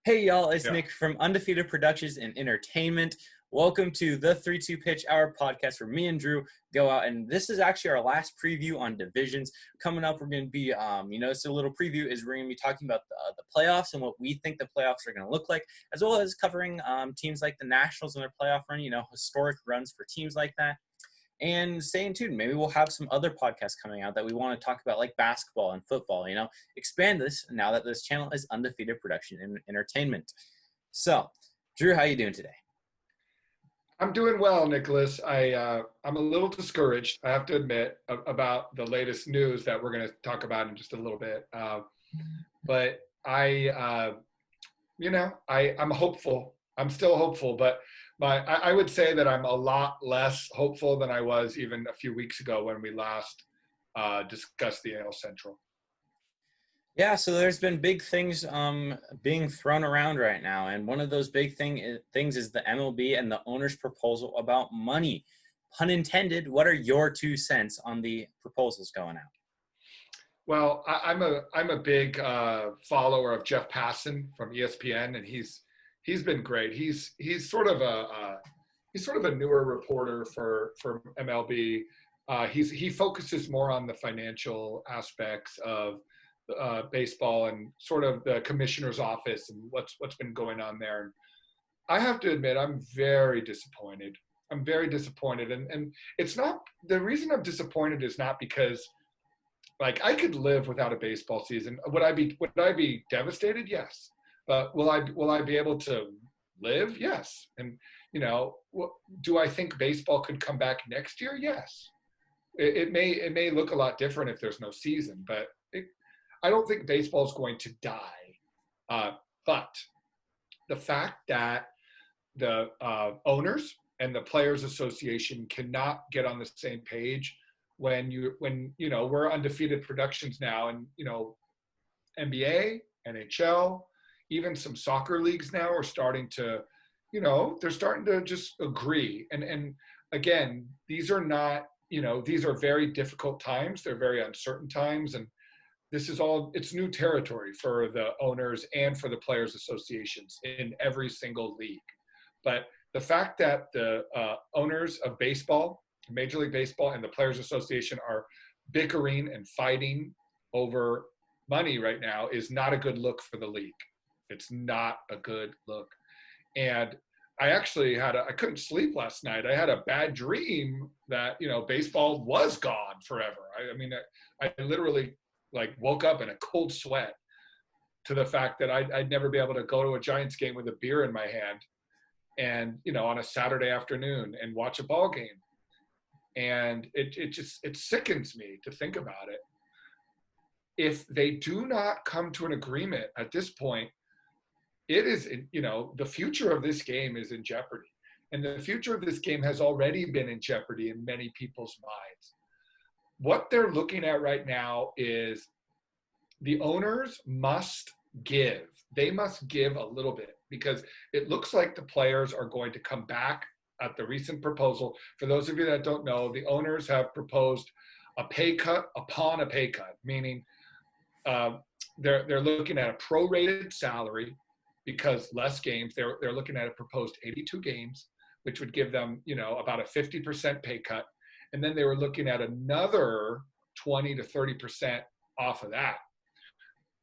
Hey y'all, it's Yeah. Nick from Undefeated Productions and Entertainment. Welcome to the 3-2 Pitch Hour podcast where me and Drew go out, and this is actually our last preview on divisions. Coming up, we're going to be, so a little preview is we're going to be talking about the playoffs and what we think the playoffs are going to look like, as well as covering teams like the Nationals and their playoff run, historic runs for teams like that. And stay tuned. Maybe we'll have some other podcasts coming out that we want to talk about, like basketball and football, expand this now that this channel is Undefeated Production and Entertainment. So, Drew, how you doing today? I'm doing well, Nicholas. I'm a little discouraged, I have to admit, about the latest news that we're going to talk about in just a little bit. But I'm hopeful. I'm still hopeful, but I would say that I'm a lot less hopeful than I was even a few weeks ago when we last discussed the AL Central. Yeah, so there's been big things being thrown around right now, and one of those big things is the MLB and the owner's proposal about money. Pun intended. What are your 2 cents on the proposals going out? Well, I'm a big follower of Jeff Passan from ESPN, and he's been great. He's sort of a newer reporter for MLB. He focuses more on the financial aspects of baseball and sort of the commissioner's office and what's been going on there. And I have to admit, I'm very disappointed. I'm very disappointed, and it's not, the reason I'm disappointed is not because, like, I could live without a baseball season. Would I be devastated? Yes. But will I be able to live? Yes. And do I think baseball could come back next year? Yes. It may look a lot different if there's no season, but I don't think baseball is going to die. But the fact that the owners and the Players Association cannot get on the same page when we're Undefeated Productions now, and NBA, NHL, even some soccer leagues now are starting to, they're starting to just agree. And again, these are not, these are very difficult times. They're very uncertain times. And it's new territory for the owners and for the players associations in every single league. But the fact that the owners of baseball, Major League Baseball, and the Players Association are bickering and fighting over money right now is not a good look for the league. It's not a good look. And I actually I couldn't sleep last night. I had a bad dream that, baseball was gone forever. I literally woke up in a cold sweat to the fact that I'd never be able to go to a Giants game with a beer in my hand and, on a Saturday afternoon and watch a ball game. And it sickens me to think about it. If they do not come to an agreement at this point, it is, the future of this game is in jeopardy. And the future of this game has already been in jeopardy in many people's minds. What they're looking at right now is the owners must give. They must give a little bit, because it looks like the players are going to come back at the recent proposal. For those of you that don't know, the owners have proposed a pay cut upon a pay cut, meaning they're looking at a prorated salary because less games. They're looking at a proposed 82 games, which would give them, about a 50% pay cut. And then they were looking at another 20 to 30% off of that.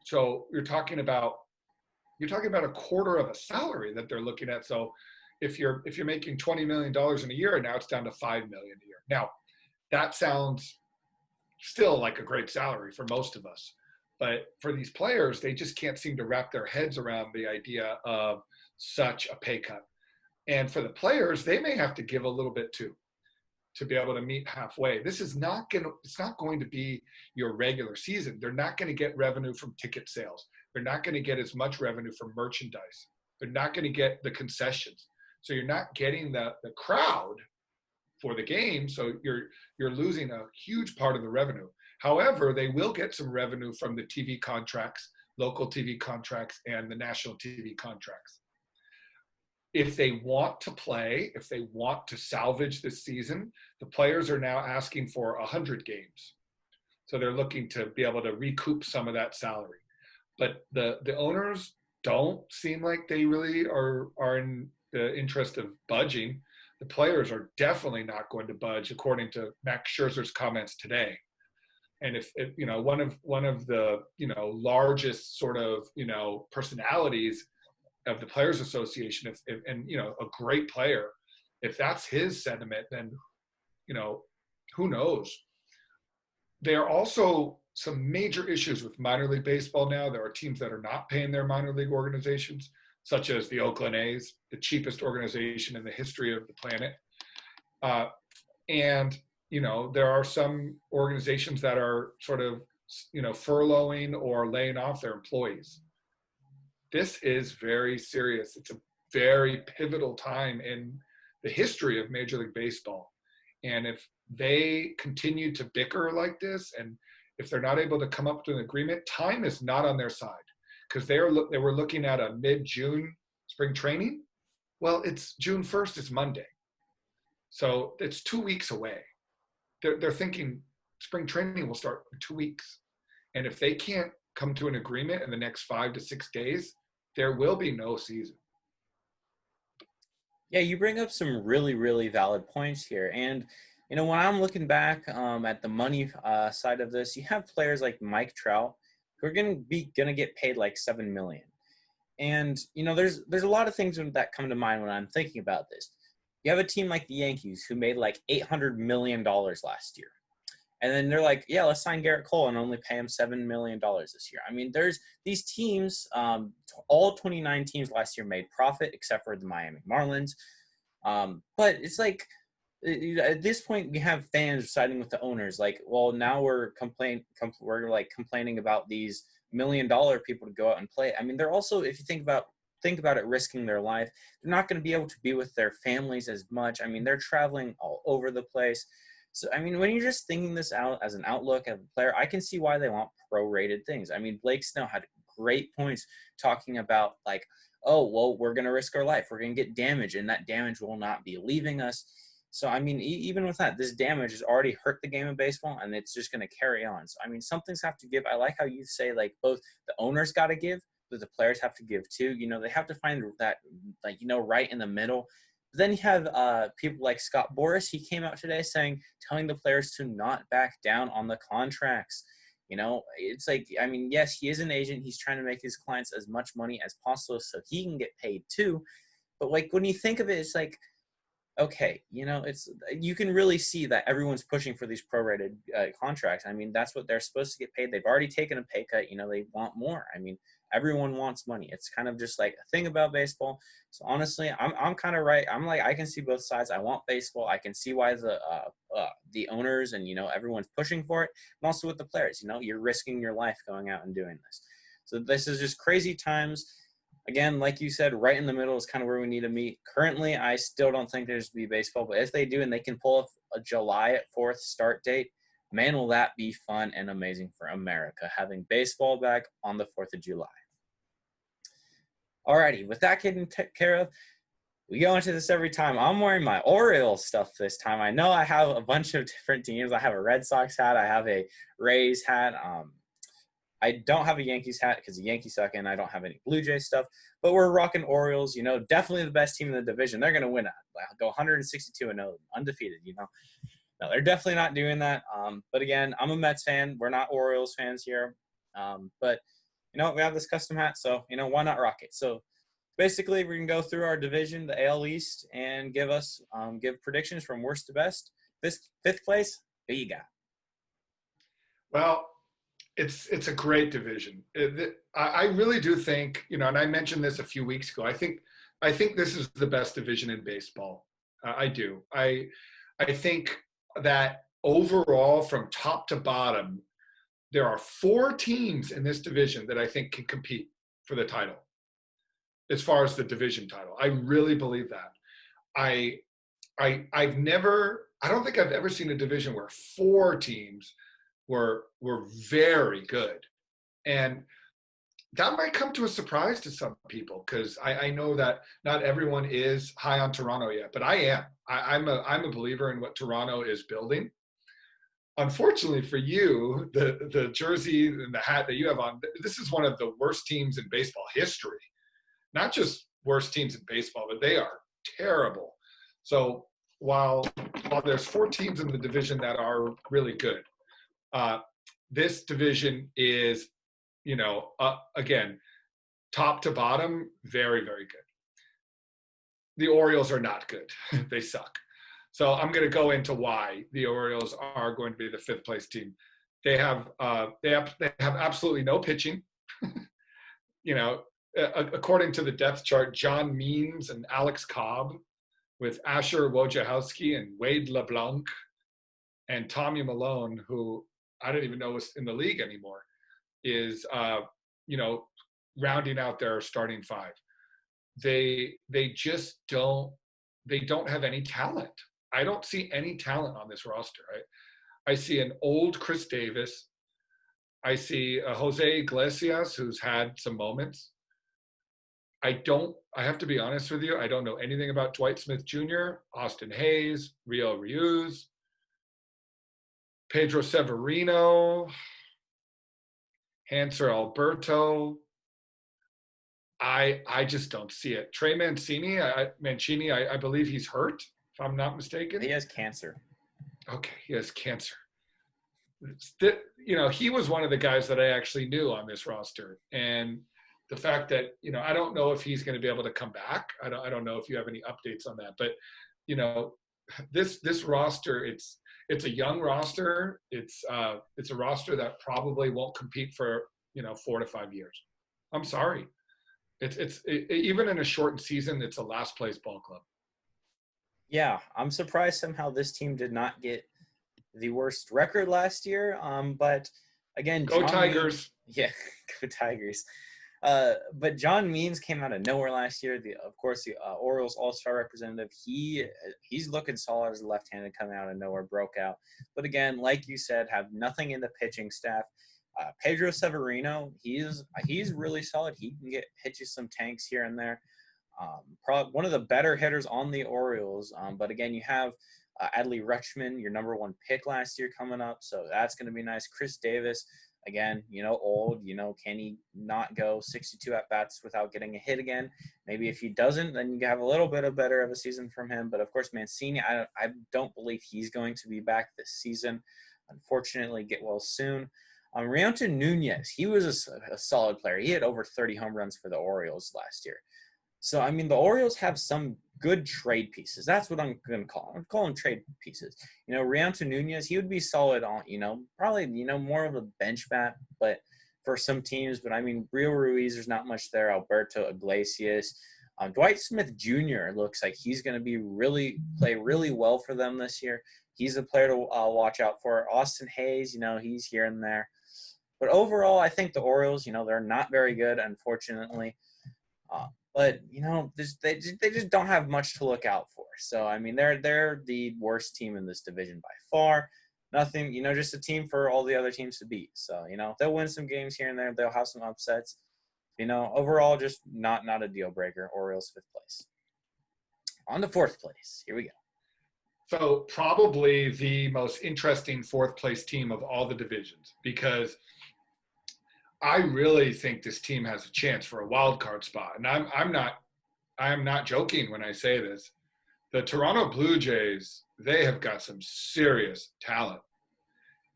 So you're talking about a quarter of a salary that they're looking at. So if you're making $20 million in a year, now it's down to $5 million a year. Now, that sounds still like a great salary for most of us. But for these players, they just can't seem to wrap their heads around the idea of such a pay cut. And for the players, they may have to give a little bit too, to be able to meet halfway. It's not going to be your regular season. They're not going to get revenue from ticket sales. They're not going to get as much revenue from merchandise. They're not going to get the concessions. So you're not getting the crowd for the game. So you're losing a huge part of the revenue. However, they will get some revenue from the TV contracts, local TV contracts, and the national TV contracts. If they want to play, if they want to salvage this season, the players are now asking for 100 games. So they're looking to be able to recoup some of that salary. But the owners don't seem like they really are in the interest of budging. The players are definitely not going to budge, according to Max Scherzer's comments today. And if one of the largest sort of personalities of the Players Association, and a great player, if that's his sentiment, then who knows? There are also some major issues with minor league baseball now. There are teams that are not paying their minor league organizations, such as the Oakland A's, the cheapest organization in the history of the planet. And there are some organizations that are sort of, furloughing or laying off their employees. This is very serious. It's a very pivotal time in the history of Major League Baseball. And if they continue to bicker like this, and if they're not able to come up to an agreement, time is not on their side, because they were looking at a mid-June spring training. Well, it's June 1st, it's Monday. So it's 2 weeks away. They're thinking spring training will start in 2 weeks. And if they can't come to an agreement in the next 5 to 6 days, there will be no season. Yeah, you bring up some really, really valid points here. And, when I'm looking back at the money side of this, you have players like Mike Trout who are going to get paid like $7 million. And, there's a lot of things that come to mind when I'm thinking about this. You have a team like the Yankees who made like $800 million last year. And then they're like, yeah, let's sign Garrett Cole and only pay him $7 million this year. I mean, there's these teams, all 29 teams last year made profit except for the Miami Marlins. But it's like, at this point, we have fans siding with the owners. Like, well, now we're complaining about these $1 million people to go out and play. I mean, they're also, if you think about it, risking their life. They're not going to be able to be with their families as much. I mean, they're traveling all over the place. So, I mean, when you're just thinking this out as an outlook of a player, I can see why they want prorated things. I mean, Blake Snell had great points talking about like, oh, well, we're going to risk our life. We're going to get damage, and that damage will not be leaving us. So, I mean, even with that, this damage has already hurt the game of baseball, and it's just going to carry on. So, I mean, some things have to give. I like how you say, like, both the owners got to give, but the players have to give too. They have to find that, like, right in the middle. But then you have people like Scott Boras. He came out today telling the players to not back down on the contracts. It's like, I mean, yes, he is an agent. He's trying to make his clients as much money as possible so he can get paid too. But like, when you think of it, it's like, okay, you can really see that everyone's pushing for these prorated contracts. I mean, that's what they're supposed to get paid. They've already taken a pay cut. They want more. I mean, everyone wants money. It's kind of just like a thing about baseball. So honestly, I'm kind of right. I'm like, I can see both sides. I want baseball. I can see why the owners and everyone's pushing for it, and also with the players. You're risking your life going out and doing this. So this is just crazy times. Again, like you said, right in the middle is kind of where we need to meet. Currently, I still don't think there's to be baseball, but if they do and they can pull off a July 4th start date, man, will that be fun and amazing for America, having baseball back on the 4th of July. Alrighty, with that taken care of, we go into this every time. I'm wearing my Orioles stuff this time. I know I have a bunch of different teams. I have a Red Sox hat. I have a Rays hat. I don't have a Yankees hat because the Yankees suck, and I don't have any Blue Jays stuff. But we're rocking Orioles. Definitely the best team in the division. They're going to win. I'll go 162-0, undefeated. No, they're definitely not doing that. But again, I'm a Mets fan. We're not Orioles fans here. But we have this custom hat, so why not rock it? So basically, we can go through our division, the AL East, and give predictions from worst to best. This fifth place, who you got? Well, it's a great division. I really do think, and I mentioned this a few weeks ago. I think this is the best division in baseball. I do. I think that overall, from top to bottom, there are 4 teams in this division that I think can compete for the title, as far as the division title. I really believe that. I don't think I've ever seen a division where 4 teams were very good. And that might come to a surprise to some people, because I know that not everyone is high on Toronto yet, but I am. I'm a believer in what Toronto is building. Unfortunately for you, the jersey and the hat that you have on, this is one of the worst teams in baseball history. not just worst teams in baseball, but they are terrible. So while there's 4 teams in the division that are really good, this division is, again, top to bottom, very, very good. The Orioles are not good. They suck. So I'm going to go into why the Orioles are going to be the 5th place team. They have absolutely no pitching. According to the depth chart, John Means and Alex Cobb, with Asher Wojciechowski and Wade LeBlanc and Tommy Malone, who I didn't even know was in the league anymore, is rounding out their starting 5. They don't have any talent. I don't see any talent on this roster. I see an old Chris Davis. I see a Jose Iglesias who's had some moments. I have to be honest with you, I don't know anything about Dwight Smith Jr., Austin Hayes, Rio Rios, Pedro Severino, Hanser Alberto. I just don't see it. Trey Mancini, I believe he's hurt, if I'm not mistaken. He has cancer. Okay, he has cancer. He was one of the guys that I actually knew on this roster. And the fact that, I don't know if he's going to be able to come back. I don't know if you have any updates on that. But, this roster, it's a young roster. It's a roster that probably won't compete for, 4 to 5 years. I'm sorry. It's even in a shortened season, it's a last place ball club. Yeah, I'm surprised somehow this team did not get the worst record last year. But again, go Tigers. Yeah, go Tigers. But John Means came out of nowhere last year. The Orioles All-Star representative. He's looking solid as a left-handed coming out of nowhere, broke out. But again, like you said, have nothing in the pitching staff. Pedro Severino, he's really solid. He can hit you some tanks here and there. Probably one of the better hitters on the Orioles. But again, you have Adley Rutschman, your number 1 pick last year, coming up, so that's going to be nice. Chris Davis, again, old. Can he not go 62 at bats without getting a hit again? Maybe if he doesn't, then you have a little bit better of a season from him. But of course, Mancini, I don't believe he's going to be back this season. Unfortunately, get well soon. Reonta Nunez, he was a solid player. He had over 30 home runs for the Orioles last year. So, the Orioles have some good trade pieces. That's what I'm going to call them. I'm going to call them trade pieces. Reonta Nunez, he would be solid on, probably, more of a bench bat, but for some teams. But, Rio Ruiz, there's not much there. Alberto Iglesias. Dwight Smith Jr. looks like he's going to play really well for them this year. He's a player to watch out for. Austin Hayes, he's here and there. But overall, I think the Orioles, they're not very good, unfortunately. But, they just don't have much to look out for. So, they're the worst team in this division by far. Nothing, just a team for all the other teams to beat. So, they'll win some games here and there. They'll have some upsets. Overall, just not a deal breaker. Orioles 5th place. On to 4th place. Here we go. So probably the most interesting 4th place team of all the divisions, because I really think this team has a chance for a wild card spot. And I'm not joking when I say this. The Toronto Blue Jays, they have got some serious talent.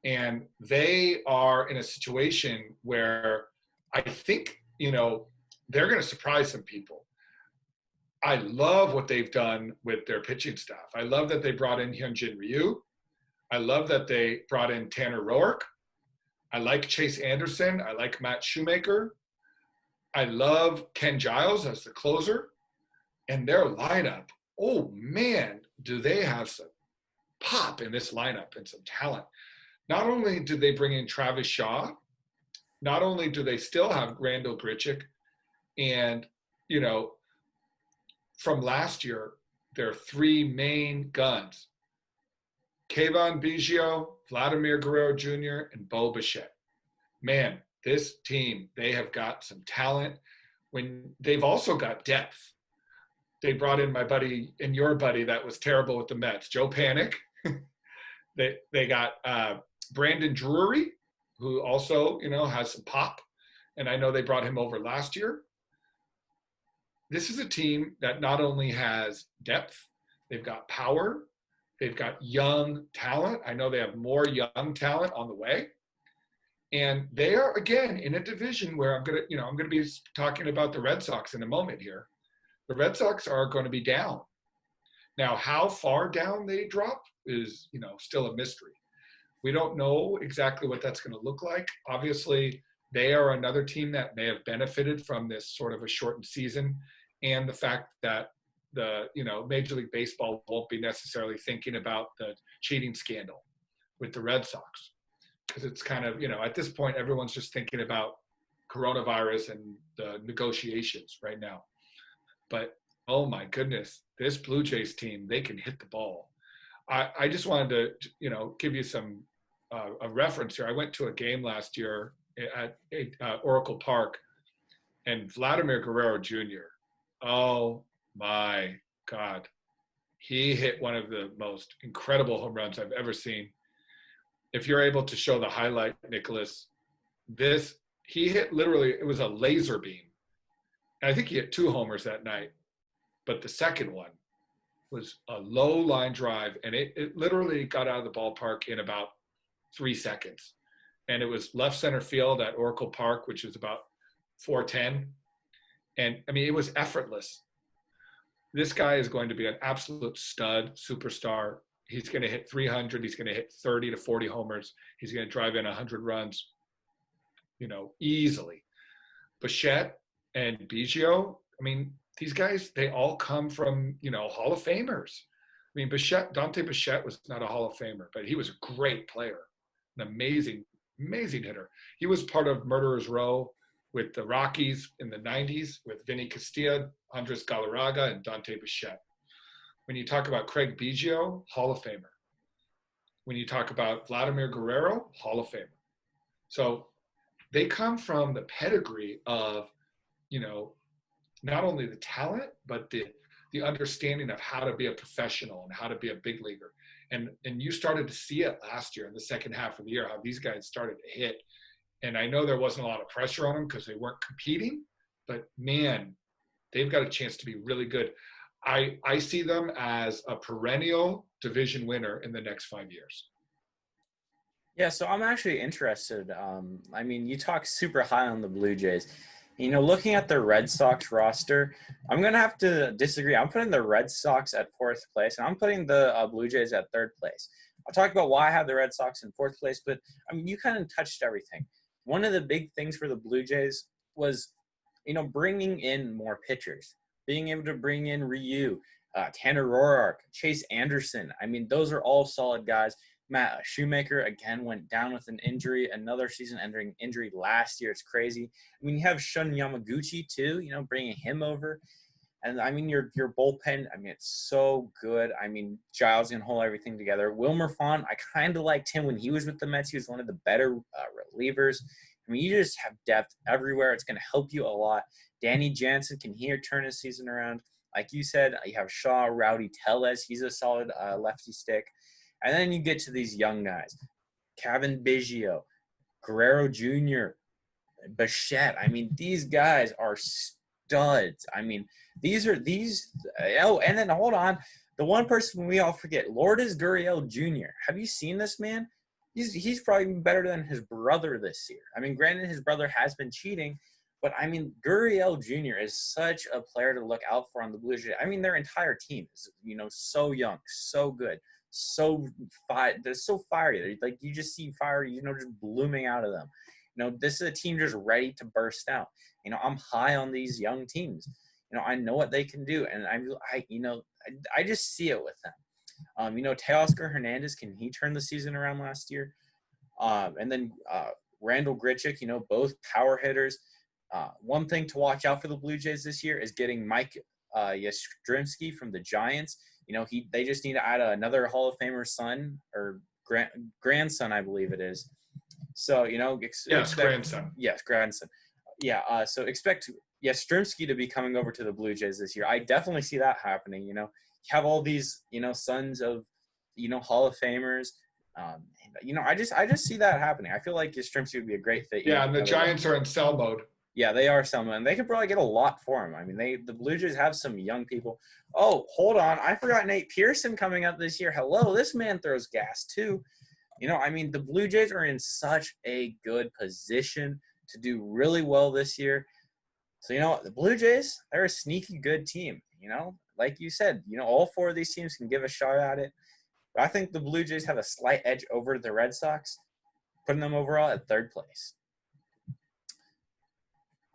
And they are in a situation where I think, they're going to surprise some people. I love what they've done with their pitching staff. I love that they brought in Hyunjin Ryu. I love that they brought in Tanner Roark. I like Chase Anderson. I like Matt Shoemaker. I love Ken Giles as the closer. And their lineup, oh man, do they have some pop in this lineup and some talent. Not only do they bring in Travis Shaw, not only do they still have Randall Grichuk, and, from last year, their 3 main guns, Kayvon Biggio, Vladimir Guerrero Jr., and Bo Bichette. Man, this team, they have got some talent. When they've also got depth. They brought in my buddy and your buddy that was terrible with the Mets, Joe Panic. They got Brandon Drury, who also, has some pop. And I know they brought him over last year. this is a team that not only has depth, they've got power, they've got young talent. I know they have more young talent on the way. And they are, again, in a division where I'm going to be talking about the Red Sox in a moment here. The Red Sox are going to be down. Now, how far down they drop is, still a mystery. We don't know exactly what that's going to look like. Obviously, they are another team that may have benefited from this sort of a shortened season and the fact that Major League Baseball won't be necessarily thinking about the cheating scandal with the Red Sox. Because it's kind of, at this point, everyone's just thinking about coronavirus and the negotiations right now. But, oh my goodness, this Blue Jays team, they can hit the ball. I just wanted to, give you some a reference here. I went to a game last year at Oracle Park, and Vladimir Guerrero Jr., oh my God, he hit one of the most incredible home runs I've ever seen. If you're able to show the highlight, Nicholas, he hit literally, it was a laser beam. And I think he hit 2 homers that night, but the second one was a low line drive, and it literally got out of the ballpark in about 3 seconds. And it was left center field at Oracle Park, which is about 410. And I mean, it was effortless. This guy is going to be an absolute stud, superstar. He's going to hit 300. He's going to hit 30 to 40 homers. He's going to drive in 100 runs, easily. Bichette and Biggio, I mean, these guys, they all come from, Hall of Famers. I mean, Dante Bichette was not a Hall of Famer, but he was a great player, an amazing, amazing hitter. He was part of Murderers Row with the Rockies in the 90s with Vinny Castilla, Andres Galarraga, and Dante Bichette. When you talk about Craig Biggio, Hall of Famer. When you talk about Vladimir Guerrero, Hall of Famer. So they come from the pedigree of, not only the talent, but the understanding of how to be a professional and how to be a big leaguer. And you started to see it last year in the second half of the year, how these guys started to hit. And I know there wasn't a lot of pressure on them because they weren't competing, but man, they've got a chance to be really good. I see them as a perennial division winner in the next 5 years. Yeah, so I'm actually interested. I mean, you talk super high on the Blue Jays. Looking at the Red Sox roster, I'm going to have to disagree. I'm putting the Red Sox at 4th place, and I'm putting the Blue Jays at 3rd place. I'll talk about why I have the Red Sox in 4th place, but, I mean, you kind of touched everything. One of the big things for the Blue Jays was, bringing in more pitchers, being able to bring in Ryu, Tanner Roark, Chase Anderson. I mean, those are all solid guys. Matt Shoemaker, again, went down with an injury, another season-ending injury last year. It's crazy. I mean, you have Shun Yamaguchi, too, bringing him over. And, I mean, your bullpen, I mean, it's so good. I mean, Giles can hold everything together. Wilmer Font, I kind of liked him when he was with the Mets. He was one of the better relievers. I mean, you just have depth everywhere. It's going to help you a lot. Danny Jansen, can he turn his season around? Like you said, you have Shaw, Rowdy Tellez. He's a solid lefty stick. And then you get to these young guys, Kevin Biggio, Guerrero Jr., Bichette. I mean, these guys are studs. I mean, and then hold on. The one person we all forget, Lourdes Gurriel Jr. Have you seen this man? He's probably better than his brother this year. I mean, granted, his brother has been cheating, but I mean, Gurriel Jr. is such a player to look out for on the Blue Jays. I mean, their entire team is, so young, so good. They're so fiery. Like you just see fire, just blooming out of them. This is a team just ready to burst out. I'm high on these young teams. I know what they can do, and I just see it with them. Teoscar Hernandez, can he turn the season around last year? And then Randall Grichuk, both power hitters. One thing to watch out for the Blue Jays this year is getting Mike Yastrzemski from the Giants. They just need to add another Hall of Famer son or grandson, I believe it is. So, grandson. Yes, grandson. Yeah, so expect Yastrzemski to be coming over to the Blue Jays this year. I definitely see that happening. You have all these, sons of, Hall of Famers. I just see that happening. I feel like Yastrzemski would be a great fit. Yeah, and the Giants are in sell mode. Yeah, they are someone. They could probably get a lot for him. I mean, the Blue Jays have some young people. Oh, hold on. I forgot Nate Pearson coming up this year. Hello, this man throws gas too. I mean, the Blue Jays are in such a good position to do really well this year. So, the Blue Jays, they're a sneaky good team. Like you said, all four of these teams can give a shot at it. But I think the Blue Jays have a slight edge over the Red Sox, putting them overall at third place.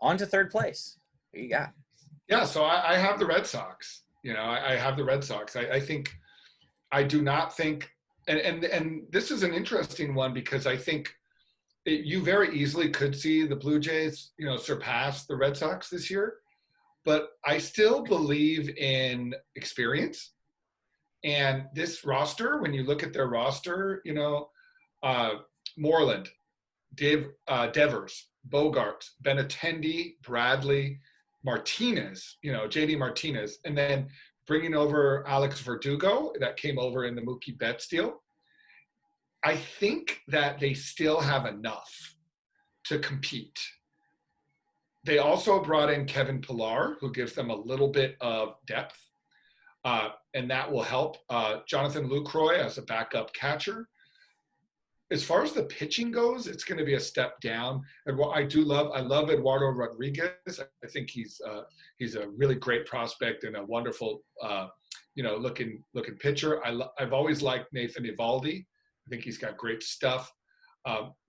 On to third place. Who you got? Yeah, so I have the Red Sox. I have the Red Sox. I do not think, and this is an interesting one because I think you very easily could see the Blue Jays, surpass the Red Sox this year. But I still believe in experience. And this roster, when you look at their roster, Moreland, Devers, Bogart, Benintendi, Bradley, Martinez, JD Martinez, and then bringing over Alex Verdugo that came over in the Mookie Betts deal. I think that they still have enough to compete. They also brought in Kevin Pillar, who gives them a little bit of depth, and that will help. Jonathan Lucroy as a backup catcher. As far as the pitching goes, it's going to be a step down. And what I love Eduardo Rodriguez. I think he's a really great prospect and a wonderful, looking pitcher. I've always liked Nathan Eovaldi. I think he's got great stuff.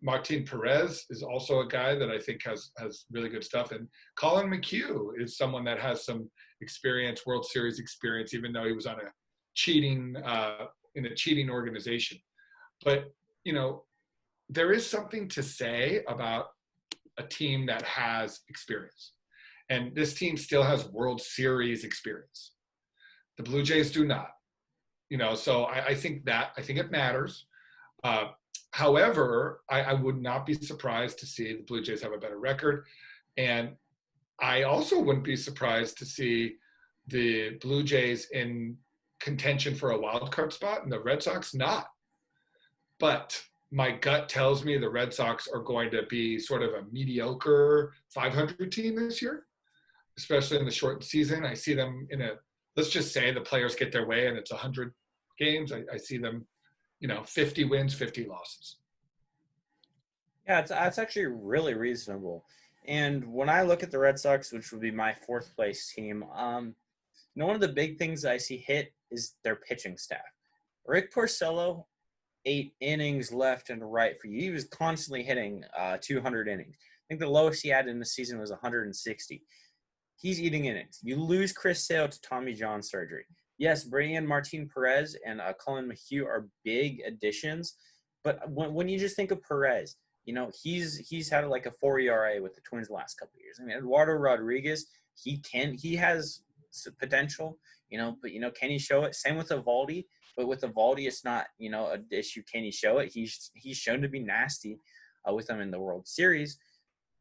Martine Perez is also a guy that I think has really good stuff. And Colin Mchugh is someone that has some experience, World Series experience, even though he was on in a cheating organization. But there is something to say about a team that has experience. And this team still has World Series experience. The Blue Jays do not. So I think it matters. However, I would not be surprised to see the Blue Jays have a better record. And I also wouldn't be surprised to see the Blue Jays in contention for a wild card spot and the Red Sox not. But my gut tells me the Red Sox are going to be sort of a mediocre 500 team this year, especially in the shortened season. I see them let's just say the players get their way and it's 100 games. I see them, 50 wins, 50 losses. Yeah, that's actually really reasonable. And when I look at the Red Sox, which would be my fourth place team, one of the big things I see hit is their pitching staff. Rick Porcello, 8 innings left and right for you. He was constantly hitting 200 innings. I think the lowest he had in the season was 160. He's eating innings. You lose Chris Sale to Tommy John surgery. Yes, bringing in Martine Perez and Colin Mchugh are big additions, but when you just think of Perez, he's had like a 4 ERA with the Twins the last couple of years. I mean, Eduardo Rodriguez, he has potential, but can he show it? Same with Eovaldi, but with Eovaldi, it's not an issue. Can he show it? He's shown to be nasty with them in the World Series,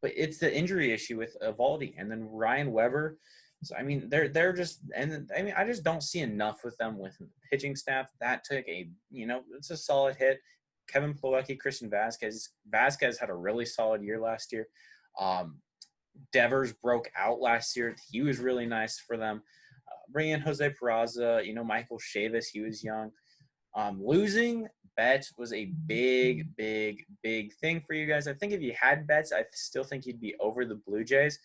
but it's the injury issue with Eovaldi, and then Ryan Weber. So I mean, they're just, and I mean, I just don't see enough with them with the pitching staff. That took it's a solid hit. Kevin Plawecki, Christian Vasquez. Vasquez had a really solid year last year. Devers broke out last year. He was really nice for them. Bring in Jose Peraza, Michael Chavis. He was young. Losing Betts was a big, big, big thing for you guys. I think if you had Betts, I still think you'd be over the Blue Jays,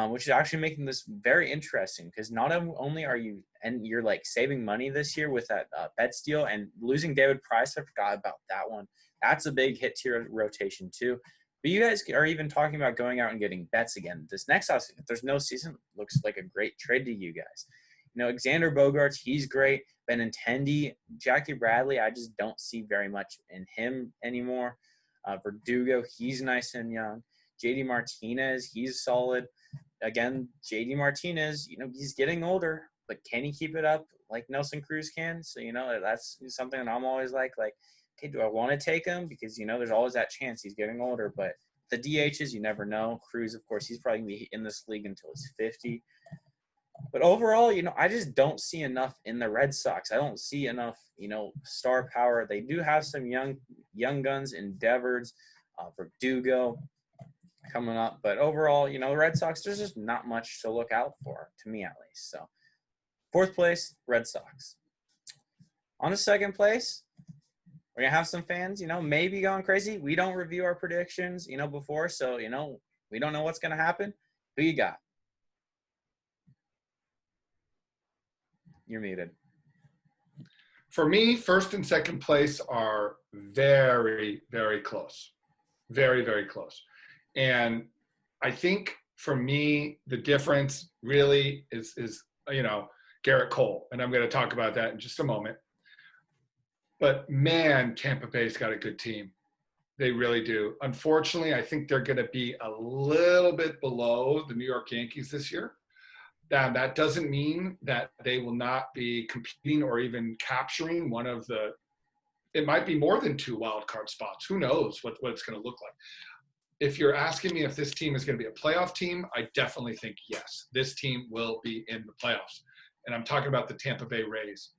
which is actually making this very interesting because not only are you – and you're, like, saving money this year with that Betts deal and losing David Price. I forgot about that one. That's a big hit to your rotation too. But you guys are even talking about going out and getting Betts again. This next offseason, if there's no season, looks like a great trade to you guys. Xander Bogaerts, he's great. Benintendi, Jackie Bradley, I just don't see very much in him anymore. Verdugo, he's nice and young. JD Martinez, he's solid. Again, JD Martinez, he's getting older, but can he keep it up like Nelson Cruz can? So, that's something that I'm always like, okay, do I want to take him? Because, there's always that chance he's getting older. But the DHs, you never know. Cruz, of course, he's probably going to be in this league until he's 50. But overall, I just don't see enough in the Red Sox. I don't see enough, star power. They do have some young guns in Devers, Verdugo, coming up. But overall, you know, the Red Sox, there's just not much to look out for, to me at least. So, 4th place, Red Sox. On to 2nd place, we're going to have some fans, you know, maybe going crazy. We don't review our predictions, you know, before. So, you know, we don't know what's going to happen. Who you got? You're muted. For me, 1st and 2nd place are very, very close. Very, very close. And I think for me, the difference really is you know, Garrett Cole. And I'm going to talk about that in just a moment. But man, Tampa Bay's got a good team. They really do. Unfortunately, I think they're going to be a little bit below the New York Yankees this year. That doesn't mean that they will not be competing or even capturing one of the – it might be more than 2 wild card spots. Who knows what it's going to look like. If you're asking me if this team is going to be a playoff team, I definitely think yes. This team will be in the playoffs. And I'm talking about the Tampa Bay Rays.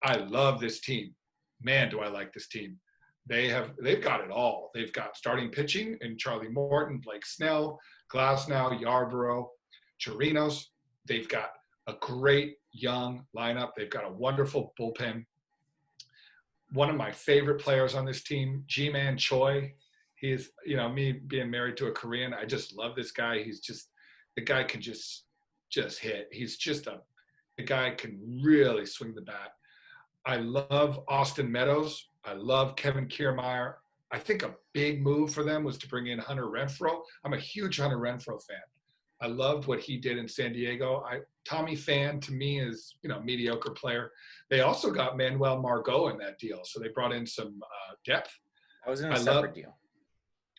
I love this team. Man, do I like this team. They've got it all. They've got starting pitching in Charlie Morton, Blake Snell, Glasnow, Yarborough, Chirinos. They've got a great young lineup. They've got a wonderful bullpen. One of my favorite players on this team, Ji-Man Choi. He's, you know, me being married to a Korean, I just love this guy. He's just, the guy can just hit. He's just the guy can really swing the bat. I love Austin Meadows. I love Kevin Kiermaier. I think a big move for them was to bring in Hunter Renfroe. I'm a huge Hunter Renfroe fan. I loved what he did in San Diego. Tommy Pham, to me, is, you know, mediocre player. They also got Manuel Margot in that deal, so they brought in some depth. That was in a separate deal.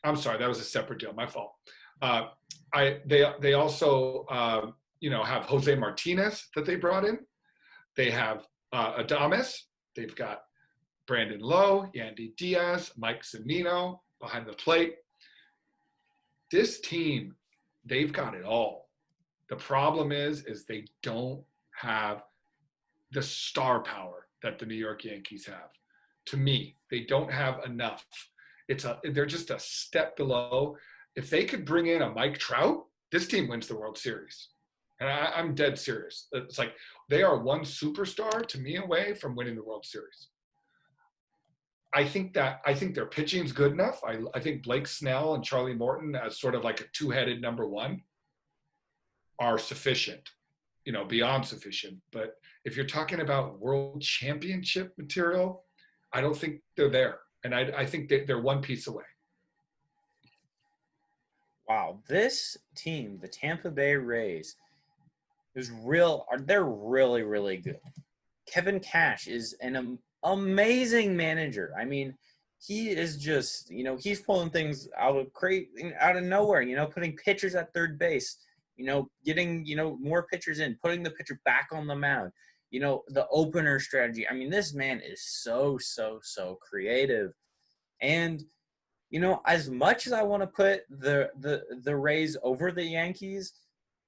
I'm sorry, that was a separate deal. My fault. They also you know, have Jose Martinez that they brought in. They have Adames. They've got Brandon Lowe, Yandy Diaz, Mike Zunino behind the plate. This team, they've got it all. The problem is they don't have the star power that the New York Yankees have. To me, they don't have enough. They're just a step below. If they could bring in a Mike Trout, this team wins the World Series. And I'm dead serious. It's like they are one superstar to me away from winning the World Series. I think their pitching's good enough. I think Blake Snell and Charlie Morton as sort of like a two-headed number one are sufficient, you know, beyond sufficient. But if you're talking about world championship material, I don't think they're there. And I think they're one piece away. Wow, this team, the Tampa Bay Rays, they're really, really good. Kevin Cash is an amazing manager. I mean, he is just, you know, he's pulling things out of nowhere, you know, putting pitchers at third base, you know, getting, you know, more pitchers in, putting the pitcher back on the mound, you know, the opener strategy. I mean, this man is so creative. And, you know, as much as I want to put the Rays over the Yankees,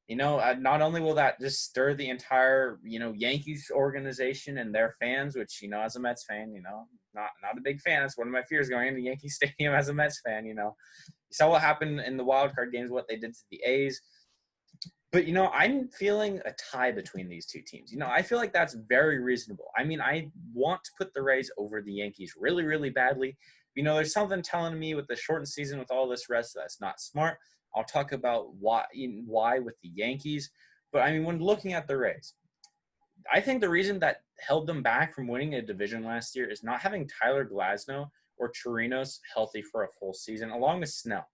you know, not only will that just stir the entire, you know, Yankees organization and their fans, which, you know, as a Mets fan, you know, not a big fan. That's one of my fears going into Yankee Stadium as a Mets fan, you know. You saw what happened in the wild card games, what they did to the A's. But, you know, I'm feeling a tie between these two teams. You know, I feel like that's very reasonable. I mean, I want to put the Rays over the Yankees really, really badly. You know, there's something telling me with the shortened season, with all this rest, that's not smart. I'll talk about why with the Yankees. But, I mean, when looking at the Rays, I think the reason that held them back from winning a division last year is not having Tyler Glasnow or Chirinos healthy for a full season, along with Snell.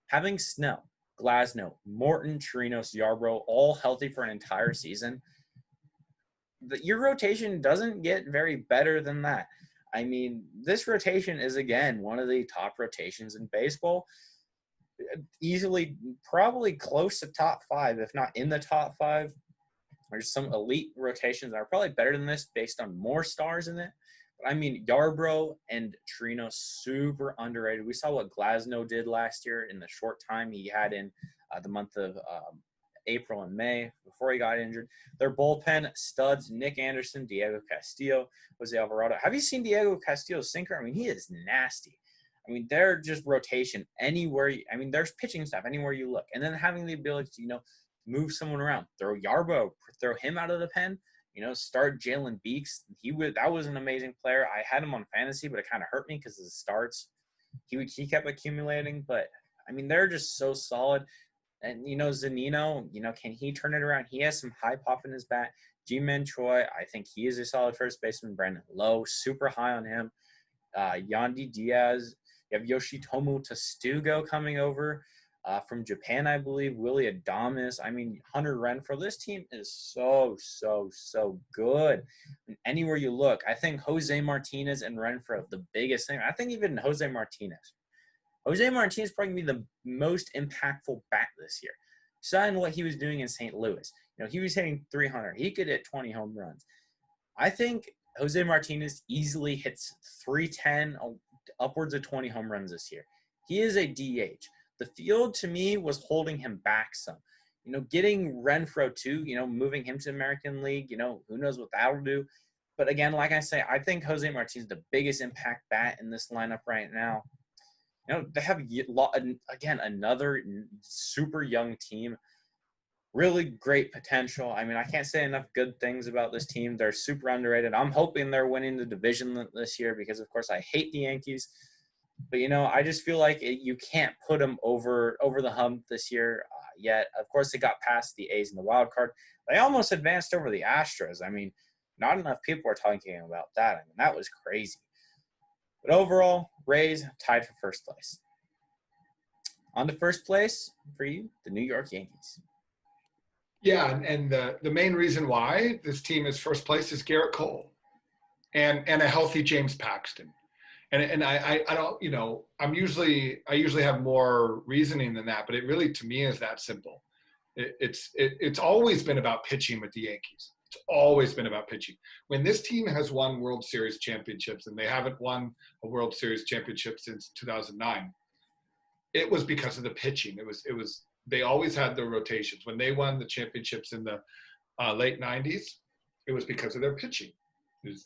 Having Snell, Glasnow, Morton, Chirinos, Yarbrough all healthy for an entire season, your rotation doesn't get very better than that. I mean, this rotation is, again, one of the top rotations in baseball. Easily, probably close to top five, if not in the top five. There's some elite rotations that are probably better than this based on more stars in it. But I mean, Yarbrough and Trino, super underrated. We saw what Glasnow did last year in the short time he had in the month of April and May before he got injured. Their bullpen studs, Nick Anderson, Diego Castillo, Jose Alvarado. Have you seen Diego Castillo's sinker? I mean, he is nasty. I mean, they're just rotation anywhere. There's pitching staff anywhere you look. And then having the ability to, move someone around, throw Yarbo, throw him out of the pen, start Jalen Beeks. That was an amazing player. I had him on fantasy, but it kind of hurt me because of the starts. He kept accumulating, but they're just so solid. And, Zanino, can he turn it around? He has some high pop in his bat. G-Man Choi, I think he is a solid first baseman. Brandon Lowe, super high on him. Yandy Diaz. You have Yoshitomo Testugo coming over from Japan, I believe. Willie Adames. Hunter Renfroe. This team is so, so, so good. Anywhere you look, I think Jose Martinez and Renfroe, the biggest thing. I think even Jose Martinez is probably going to be the most impactful bat this year. Saw in what he was doing in St. Louis. He was hitting 300. He could hit 20 home runs. I think Jose Martinez easily hits 310, upwards of 20 home runs this year. He is a DH. The field, to me, was holding him back some. Getting Renfroe, too, moving him to the American League, who knows what that'll do. But, again, like I say, I think Jose Martinez is the biggest impact bat in this lineup right now. They have, again, another super young team. Really great potential. I can't say enough good things about this team. They're super underrated. I'm hoping they're winning the division this year because, of course, I hate the Yankees. But, I just feel like you can't put them over the hump this year yet. Of course, they got past the A's in the wild card. They almost advanced over the Astros. Not enough people are talking about that. That was crazy. But overall, Rays tied for first place. On to first place for you, the New York Yankees. Yeah, and the main reason why this team is first place is Garrett Cole and a healthy James Paxton. And I don't, I usually have more reasoning than that, but it really, to me, is that simple. It's always been about pitching with the Yankees. It's always been about pitching. When this team has won World Series championships, and they haven't won a World Series championship since 2009, it was because of the pitching. They always had the rotations. When they won the championships in the late 90s, it was because of their pitching.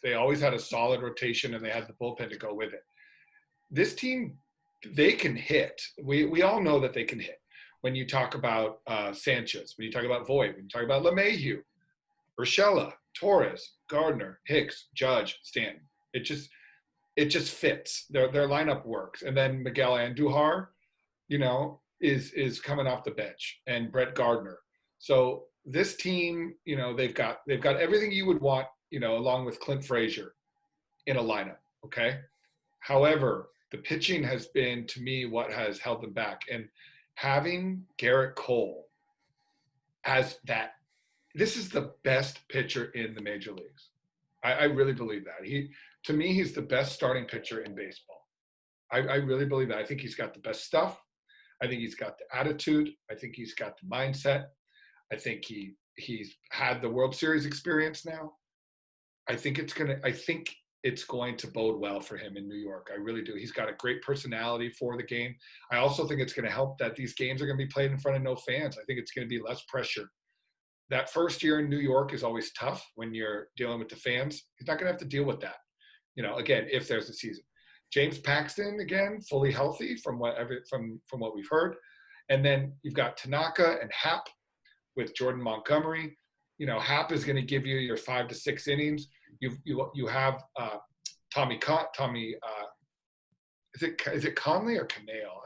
They always had a solid rotation, and they had the bullpen to go with it. This team, they can hit. We all know that they can hit. When you talk about Sanchez, when you talk about Voit, when you talk about LeMahieu, Urshela, Torres, Gardner, Hicks, Judge, Stanton. It just fits. Their lineup works. And then Miguel Andujar, is coming off the bench, and Brett Gardner. So this team, they've got everything you would want, along with Clint Frazier in a lineup. Okay. However, the pitching has been, to me, what has held them back. And having Garrett Cole as that, this is the best pitcher in the major leagues. I really believe that. To me, he's the best starting pitcher in baseball. I really believe that. I think he's got the best stuff. I think he's got the attitude. I think he's got the mindset. I think he's had the World Series experience now. I think it's going to bode well for him in New York. I really do. He's got a great personality for the game. I also think it's going to help that these games are going to be played in front of no fans. I think it's going to be less pressure. That first year in New York is always tough when you're dealing with the fans. He's not going to have to deal with that, again, if there's a season. James Paxton, again, fully healthy from what we've heard. And then you've got Tanaka and Happ with Jordan Montgomery. Happ is going to give you your 5 to 6 innings. You have Tommy, is it Conley or Canale?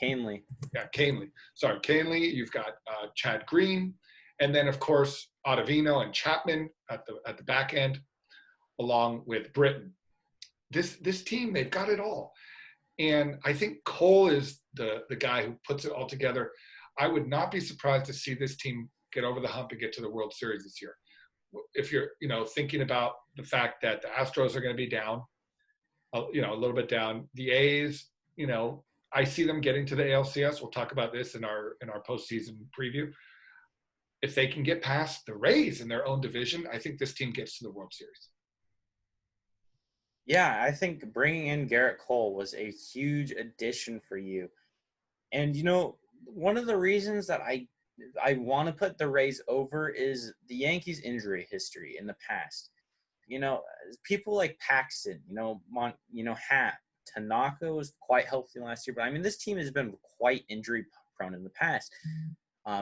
Canley. Yeah, Canley. Sorry, Canley. You've got Chad Green. And then, of course, Ottavino and Chapman at the back end, along with Britton. This team, they've got it all. And I think Cole is the guy who puts it all together. I would not be surprised to see this team get over the hump and get to the World Series this year. If you're, thinking about the fact that the Astros are going to be down, a little bit down. The A's, I see them getting to the ALCS. We'll talk about this in our postseason preview. If they can get past the Rays in their own division, I think this team gets to the World Series. Yeah, I think bringing in Garrett Cole was a huge addition for you. And, one of the reasons that I want to put the Rays over is the Yankees' injury history in the past. People like Paxton, Happ, Tanaka was quite healthy last year, but I mean, this team has been quite injury prone in the past.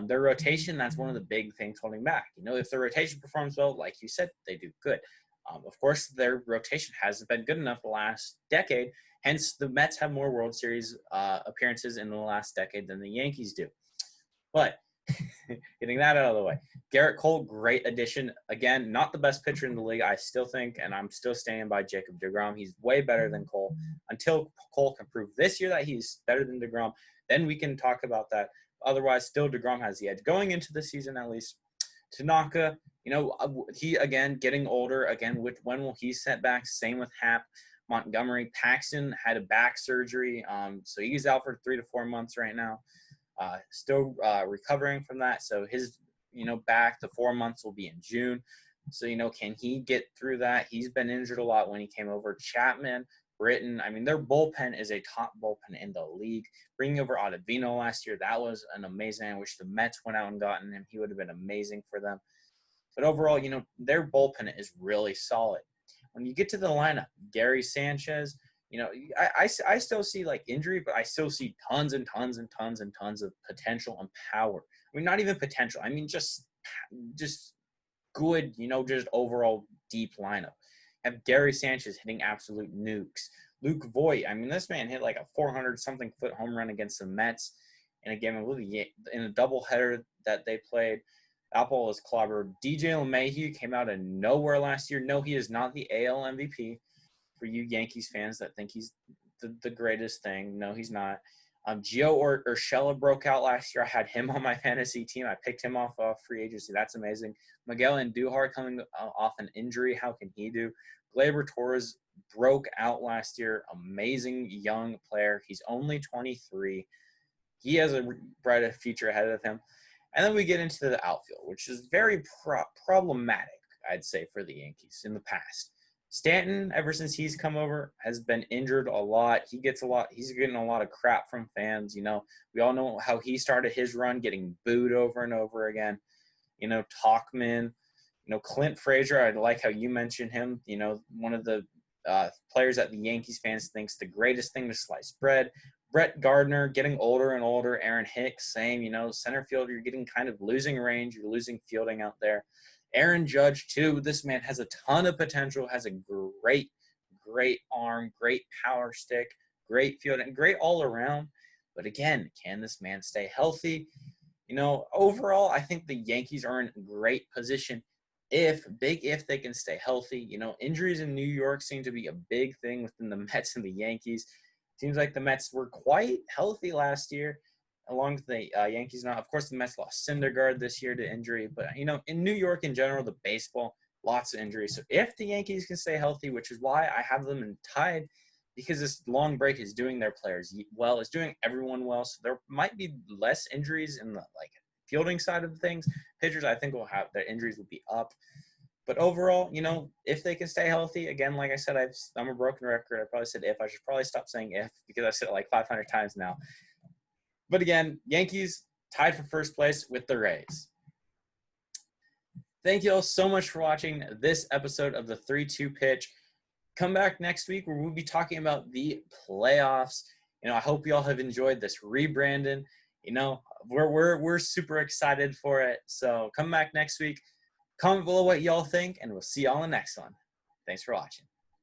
Their rotation, that's one of the big things holding back. If their rotation performs well, like you said, they do good. Of course, their rotation hasn't been good enough the last decade. Hence, the Mets have more World Series appearances in the last decade than the Yankees do. But getting that out of the way, Garrett Cole, great addition. Again, not the best pitcher in the league, I still think, and I'm still standing by Jacob deGrom. He's way better than Cole. Until Cole can prove this year that he's better than deGrom, then we can talk about that. Otherwise, still deGrom has the edge going into the season at least. Tanaka, he, again, getting older. Again, when will he set back? Same with Happ. Montgomery. Paxton had a back surgery, so he's out for 3 to 4 months right now. Still recovering from that. So his, back to 4 months will be in June. So, can he get through that? He's been injured a lot when he came over. Chapman, Britton, I mean, their bullpen is a top bullpen in the league. Bringing over Ottavino last year, that was an amazing. I wish the Mets went out and gotten him. He would have been amazing for them. But overall, their bullpen is really solid. When you get to the lineup, Gary Sanchez, I still see like injury, but I still see tons and tons and tons and tons of potential and power. I mean, not even potential. I mean, just good, just overall deep lineup. Have Gary Sanchez hitting absolute nukes. Luke Voigt, I mean, this man hit like a 400-something foot home run against the Mets in a game in a doubleheader that they played. Apple was clobbered. DJ LeMahieu came out of nowhere last year. No, he is not the AL MVP. For you Yankees fans that think he's the greatest thing, no, he's not. Gio Urshela broke out last year. I had him on my fantasy team. I picked him off free agency. That's amazing. Miguel Andujar coming off an injury. How can he do? Gleyber Torres broke out last year. Amazing young player. He's only 23. He has a bright future ahead of him. And then we get into the outfield, which is very problematic, I'd say, for the Yankees in the past. Stanton, ever since he's come over, has been injured a lot. He's getting a lot of crap from fans. We all know how he started his run, getting booed over and over again. Talkman, Clint Frazier, I like how you mentioned him. One of the players that the Yankees fans thinks the greatest thing to slice bread. Brett Gardner getting older and older. Aaron Hicks, same. Center field, you're getting kind of losing range. You're losing fielding out there. Aaron Judge, too. This man has a ton of potential, has a great, great arm, great power stick, great fielding, great all around. But again, can this man stay healthy? Overall, I think the Yankees are in great position if they can stay healthy. Injuries in New York seem to be a big thing within the Mets and the Yankees. Seems like the Mets were quite healthy last year, along with the Yankees. Now, of course, the Mets lost Syndergaard this year to injury. But, in New York in general, the baseball, lots of injuries. So if the Yankees can stay healthy, which is why I have them in tied, because this long break is doing their players well, it's doing everyone well. So there might be less injuries in the fielding side of things. Pitchers, I think, will have their injuries will be up. But overall, if they can stay healthy, again, like I said, I'm a broken record. I probably said if. I should probably stop saying if because I've said it like 500 times now. But again, Yankees tied for first place with the Rays. Thank you all so much for watching this episode of the 3-2 Pitch. Come back next week where we'll be talking about the playoffs. I hope you all have enjoyed this rebranding. We're super excited for it. So come back next week. Comment below what y'all think, and we'll see y'all in the next one. Thanks for watching.